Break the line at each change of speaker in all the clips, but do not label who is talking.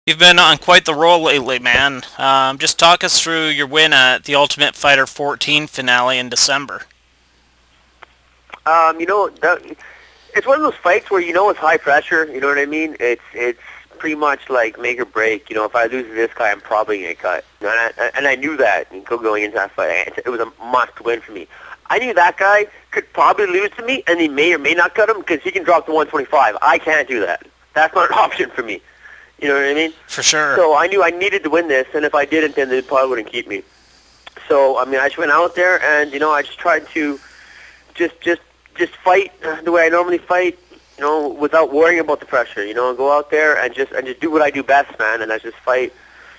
You've been on quite the roll lately, man. Just talk us through your win at the Ultimate Fighter 14 finale in December.
It's one of those fights where it's high pressure. You know what I mean? It's pretty much like make or break. If I lose to this guy, I'm probably gonna get cut. And I knew that going into that fight. It was a must win for me. I knew that guy could probably lose to me, and he may or may not cut him because he can drop to 125. I can't do that. That's not an option for me. You know what I mean?
For sure.
So I knew I needed to win this, and if I didn't, then they probably wouldn't keep me. So I just went out there, and I just tried to just fight the way I normally fight, without worrying about the pressure. Go out there and just do what I do best, man, and I just fight.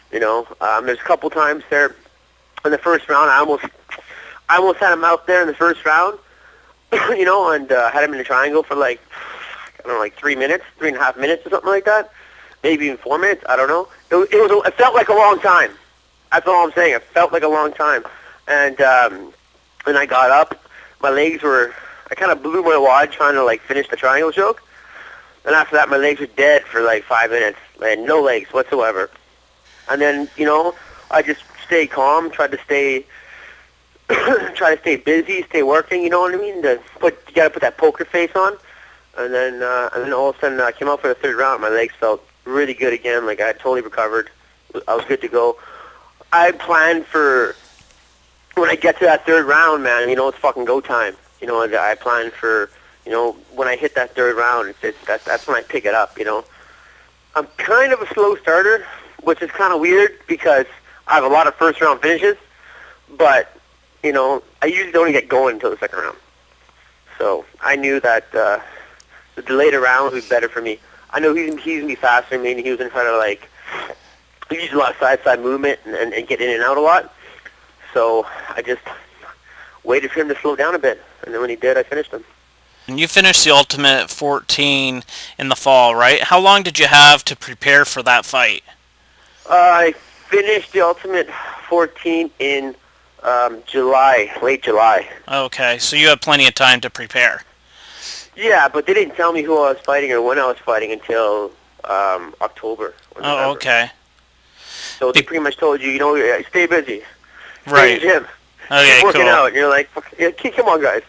There's a couple times there in the first round, I almost had him out there in the first round, and had him in a triangle for like 3 minutes, 3.5 minutes or something like that. Maybe even 4 minutes. I don't know. It felt like a long time. That's all I'm saying. It felt like a long time. And I got up. My legs were. I kind of blew my wad trying to finish the triangle choke. And after that, my legs were dead for 5 minutes. I had no legs whatsoever. And then I just stayed calm. Tried to stay busy, stay working. You know what I mean? You got to put that poker face on. And then all of a sudden, I came out for the third round. My legs felt really good again. I had totally recovered. I was good to go. I planned for when I get to that third round, man. It's fucking go time. I planned for when I hit that third round. That's when I pick it up. I'm kind of a slow starter, which is kind of weird because I have a lot of first round finishes. But I usually don't get going until the second round. So I knew that the later round would be better for me. I know he's gonna be faster than me, and he was gonna try to use a lot of side movement and get in and out a lot. So I just waited for him to slow down a bit, and then when he did, I finished him.
And you finished the Ultimate 14 in the fall, right? How long did you have to prepare for that fight?
I finished the Ultimate 14 in July, late July.
Okay, so you had plenty of time to prepare.
Yeah, but they didn't tell me who I was fighting or when I was fighting until October.
Oh, okay.
So they pretty much told you, stay busy.
Right.
Stay in the gym.
Okay,
Keep working
cool.
out. And you're like, come on, guys.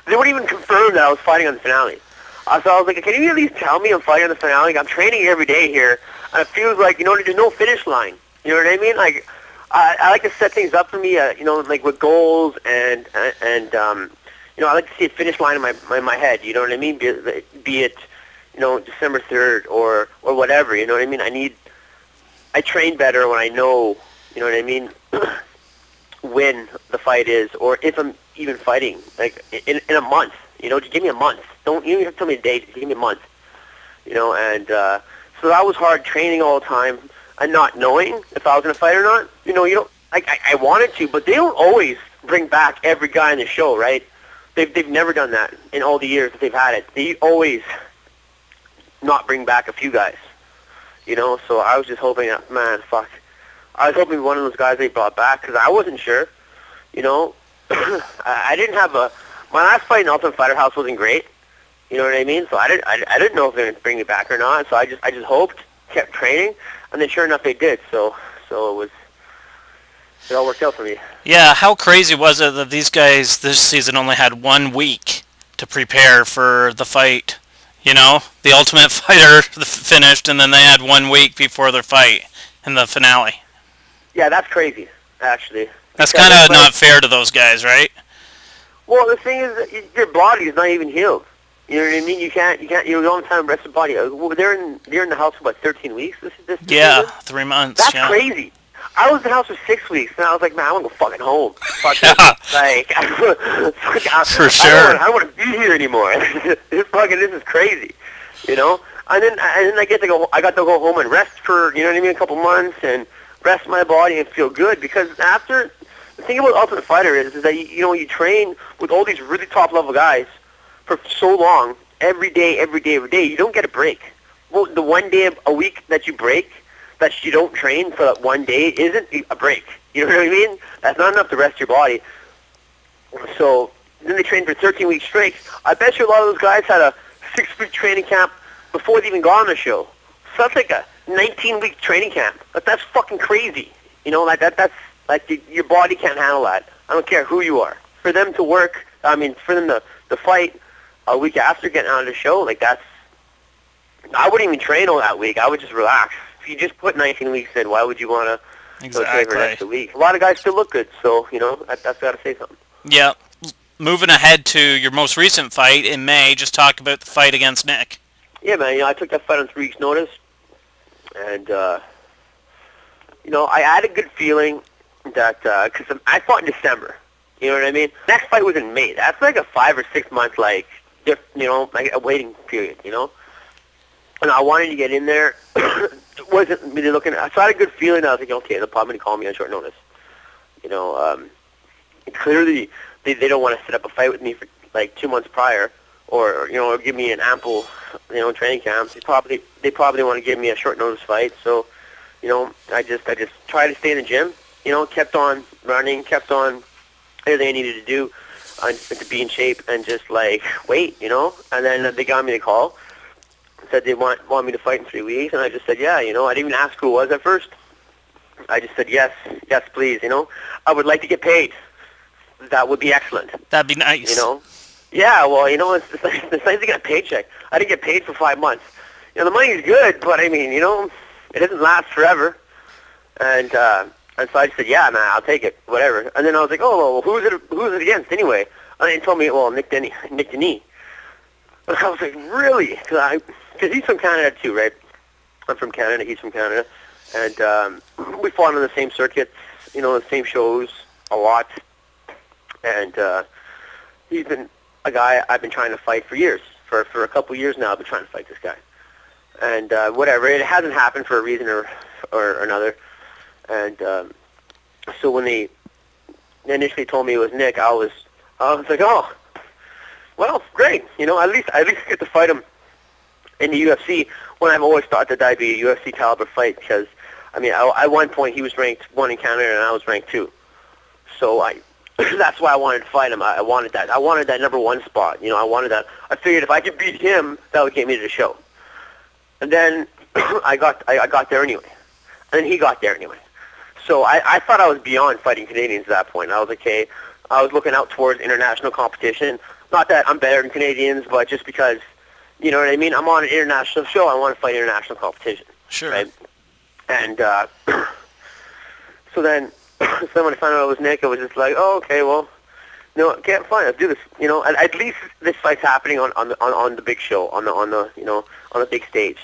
They wouldn't even confirm that I was fighting on the finale. So I was like, can you at least tell me I'm fighting on the finale? I'm training every day here, and it feels like, there's no finish line. You know what I mean? I like to set things up for me, with goals and I like to see a finish line in my head. You know what I mean? Be it December 3rd or whatever. You know what I mean? I train better when I know. You know what I mean? When the fight is, or if I'm even fighting, in a month. Just give me a month. You don't have to tell me a date. Just give me a month. And so that was hard, training all the time and not knowing if I was gonna fight or not. You don't. I wanted to, but they don't always bring back every guy in the show, right? They've never done that in all the years that they've had it. They always not bring back a few guys, So I was just hoping that, man, fuck. I was hoping one of those guys they brought back because I wasn't sure, I didn't have my last fight in Ultimate Fighter House wasn't great, you know what I mean? So I didn't know if they were going to bring me back or not. So I just hoped, kept training, and then sure enough they did. So it all worked out for me.
Yeah, how crazy was it that these guys this season only had 1 week to prepare for the fight? The Ultimate Fighter finished, and then they had 1 week before their fight in the finale.
Yeah, that's crazy, actually.
That's kind of not fair to those guys, right?
Well, the thing is, that your body is not even healed. You know what I mean? You can't. You don't have rest of the body. They're in the house for about 13 weeks. This
yeah,
season?
3 months.
That's crazy. I was in the house for 6 weeks, and I was like, man, I want to go fucking home. Fuck
Yeah.
this.
For sure.
I don't want to be here anymore. This is crazy, And then I got to go home and rest for a couple months and rest my body and feel good because after the thing about Ultimate Fighter is that you train with all these really top level guys for so long every day. You don't get a break. Well, the 1 day a week that you break, that you don't train for that 1 day, isn't a break. You know what I mean? That's not enough to rest your body. So then they trained for 13 weeks straight. I bet you a lot of those guys had a 6-week training camp before they even got on the show. So that's like a 19-week training camp. That's fucking crazy. You know, that's like your body can't handle that. I don't care who you are. For them to work, I mean, for them to fight a week after getting out of the show, like that's. I wouldn't even train all that week. I would just relax. If you just put 19 weeks in, why would you want to go train for the rest of the week? A lot of guys still look good, so you know that's got to say something.
Yeah. Moving ahead to your most recent fight in May, just talk about the fight against Nick.
Yeah, man. You know, I took that fight on 3 weeks' notice, and you know, I had a good feeling that because I fought in December. You know what I mean? Next fight was in May. That's like a 5 or 6 month like you know, like a waiting period. You know, and I wanted to get in there. Wasn't really looking. So I had a good feeling. I was like, okay, they'll probably call me on short notice. You know, clearly they don't want to set up a fight with me for like 2 months prior, or you know, or give me an ample, you know, training camp. They probably want to give me a short notice fight. So, you know, I just tried to stay in the gym. You know, kept on running, kept on everything I needed to do to be in shape, and just like wait, you know. And then they got me a call, said they want me to fight in 3 weeks, and I just said yeah. You know, I didn't even ask who it was at first. I just said yes, please. You know, I would like to get paid. That would be excellent.
That'd be nice.
You know? Yeah, well, you know, it's nice to get a paycheck. I didn't get paid for 5 months. You know, the money's good, but I mean, you know, it doesn't last forever. And so I just said, yeah, man, I'll take it, whatever. And then I was like, oh, well, who's it against anyway? And they told me, well, Nick Denis. And I was like, really? Because he's from Canada too, right? I'm from Canada, he's from Canada. And we fought on the same circuits, you know, the same shows a lot. And he's been a guy I've been trying to fight for years. For a couple years now, I've been trying to fight this guy. And whatever, it hasn't happened for a reason or another. And so when they initially told me it was Nick, I was like, oh, well, great. You know, at least get to fight him in the UFC. When I've always thought that that'd be a UFC caliber fight, because I mean, at one point he was ranked 1 in Canada and I was ranked 2. So that's why I wanted to fight him. I wanted that. I wanted that number 1 spot. You know, I wanted that. I figured if I could beat him, that would get me to the show. And then I got there anyway. And then he got there anyway. So I thought I was beyond fighting Canadians at that point. I was okay. I was looking out towards international competition. Not that I'm better than Canadians, but just because, you know what I mean? I'm on an international show. I want to fight international competition.
Sure.
Right? And so then when I found out it was Nick, it was just like, oh, okay, well, you know, okay, fine, let's do this. You know, at least this fight's happening on the big show, on the you know, on the big stage.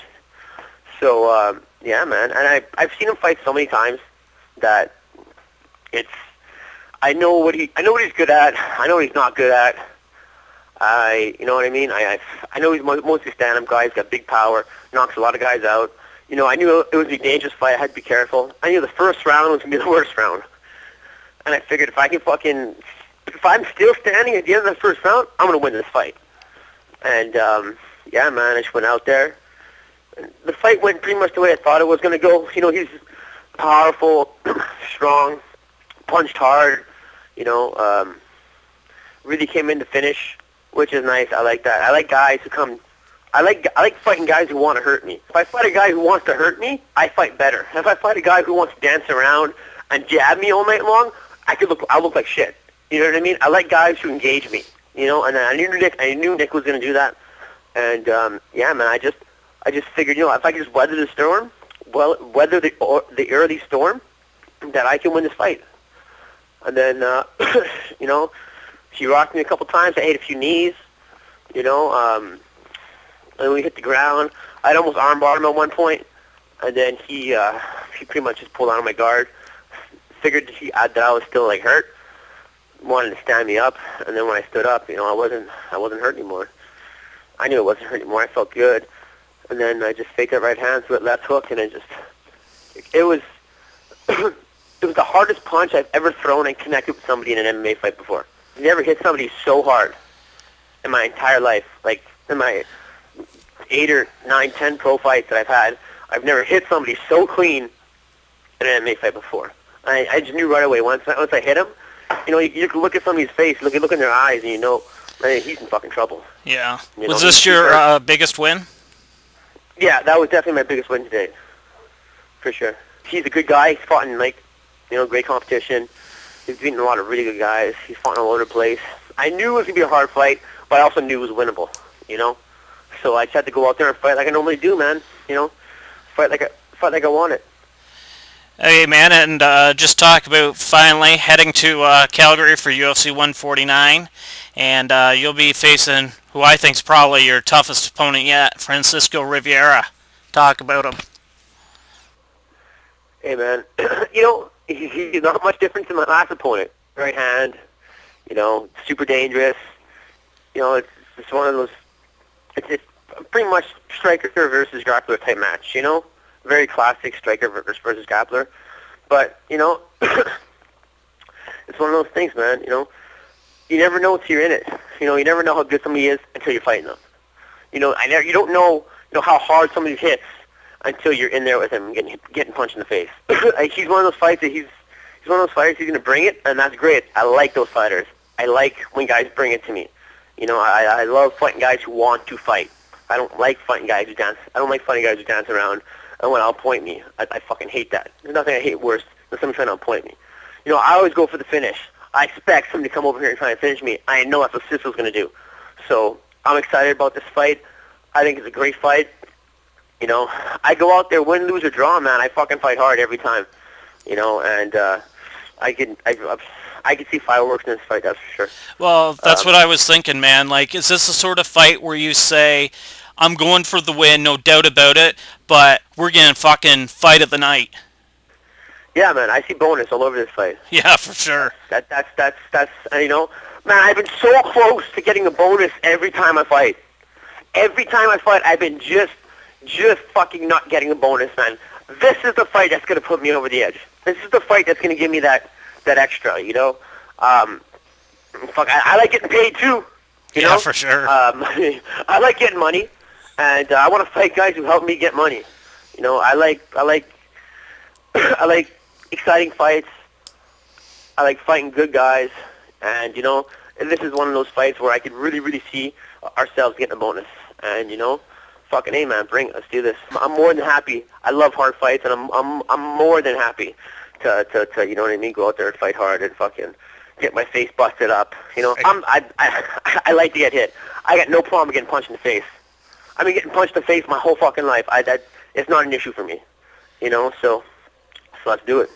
So yeah, man, and I've seen him fight so many times that I know what he's good at. I know what he's not good at. You know what I mean? I know he's mostly stand-up guy. He's got big power, knocks a lot of guys out. You know, I knew it was a dangerous fight. I had to be careful. I knew the first round was going to be the worst round. And I figured if I'm still standing at the end of the first round, I'm going to win this fight. And, yeah, man, I just went out there. The fight went pretty much the way I thought it was going to go. You know, he's powerful, strong, punched hard, you know, really came in to finish, which is nice. I like that. I like guys who come... I like fighting guys who want to hurt me. If I fight a guy who wants to hurt me, I fight better. If I fight a guy who wants to dance around and jab me all night long, I look like shit. You know what I mean? I like guys who engage me. You know, and I knew Nick was going to do that. And yeah, man, I just figured, you know, if I could just weather the storm, weather the early storm, that I can win this fight. And then you know, he rocked me a couple times. I ate a few knees. You know, and we hit the ground. I'd almost armbarred him at one point, and then he pretty much just pulled out of my guard. Figured that I was still like hurt, wanted to stand me up, and then when I stood up, you know, I wasn't hurt anymore. I knew it wasn't hurt anymore. I felt good, and then I just faked that right hand to that left hook, and it was it was the hardest punch I've ever thrown and connected with somebody in an MMA fight before. I've never hit somebody so hard in my entire life, like in my 8 or 9, 10 pro fights that I've had. I've never hit somebody so clean in an MMA fight before. I just knew right away once I hit him. You know, you can look at somebody's face, look in their eyes, and you know, man, he's in fucking trouble.
Yeah.
You
was
know,
this your biggest win?
Yeah, that was definitely my biggest win today. for sure. He's a good guy. He's fought in, like, great competition. He's beaten a lot of really good guys. He's fought all over the place. I knew it was going to be a hard fight, but I also knew it was winnable, So I just had to go out there and fight like I normally do, man. Fight like I want it.
Hey, man, and just talk about finally heading to Calgary for UFC 149, and you'll be facing who I think is probably your toughest opponent yet, Francisco Rivera. Talk about him.
Hey, man, he's not much different than my last opponent. Right hand, super dangerous. It's one of those. It's pretty much striker versus grappler type match. Very classic striker versus grappler. But it's one of those things, man. You never know until you're in it. You never know how good somebody is until you're fighting them. You don't know how hard somebody hits until you're in there with him getting punched in the face. Like, he's one of those fights that he's one of those fighters. He's gonna bring it, and that's great. I like those fighters. I like when guys bring it to me. I love fighting guys who want to fight. I don't like fighting guys who dance. I don't like fighting guys who dance around and want to outpoint me. I fucking hate that. There's nothing I hate worse than someone trying to outpoint me. I always go for the finish. I expect somebody to come over here and try and finish me. I know that's what Sisso's gonna do. So I'm excited about this fight. I think it's a great fight. I go out there, win, lose, or draw, man. I fucking fight hard every time. And I can see fireworks in this fight, that's for sure.
Well, that's what I was thinking, man. Like, is this the sort of fight where you say, I'm going for the win, no doubt about it, but we're getting fucking fight of the night?
Yeah, man, I see bonus all over this fight.
Yeah, for sure.
That's man, I've been so close to getting a bonus every time I fight. Every time I fight, I've been just fucking not getting a bonus, man. This is the fight that's going to put me over the edge. This is the fight that's going to give me that extra, I like getting paid too,
Yeah, for sure.
I like getting money, and I want to fight guys who help me get money. I like exciting fights. I like fighting good guys, and this is one of those fights where I could really, really see ourselves getting a bonus. And fucking hey, man, bring it. Let's do this. I'm more than happy. I love hard fights, and I'm more than happy to you know what I mean, go out there and fight hard and fucking get my face busted up. I like to get hit. I got no problem getting punched in the face. I've been getting punched in the face my whole fucking life. It's not an issue for me. So let's do it.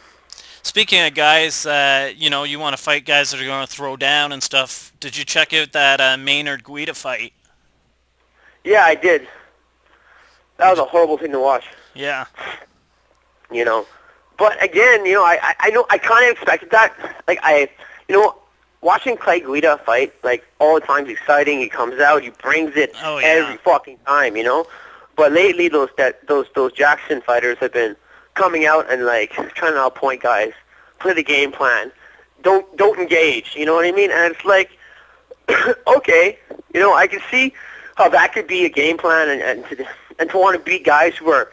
Speaking of guys, you want to fight guys that are going to throw down and stuff. Did you check out that Maynard Guida fight?
Yeah, I did. That was a horrible thing to watch.
Yeah.
But again, I know I kind of expected that. Like watching Clay Guida fight, like all the time, is exciting. He comes out, he brings it every fucking time, But lately, those Jackson fighters have been coming out and like trying to outpoint guys, play the game plan, don't engage. You know what I mean? And it's like, okay, I can see how that could be a game plan, and to want to beat guys who are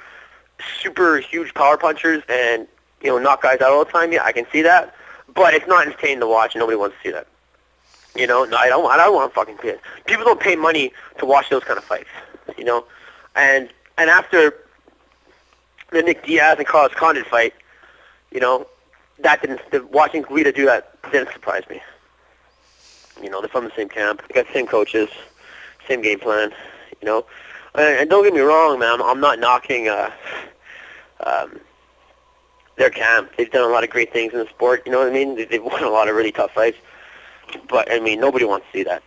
super huge power punchers and knock guys out all the time. Yeah, I can see that, but it's not entertaining to watch. And nobody wants to see that. No, I don't want to fucking pay. People don't pay money to watch those kind of fights. And after the Nick Diaz and Carlos Condit fight, watching Guida do that didn't surprise me. They're from the same camp. They got the same coaches, same game plan. And don't get me wrong, man. I'm not knocking their camp. They've done a lot of great things in the sport. You know what I mean? They've won a lot of really tough fights. But I mean, nobody wants to see that.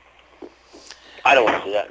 I don't want to see that.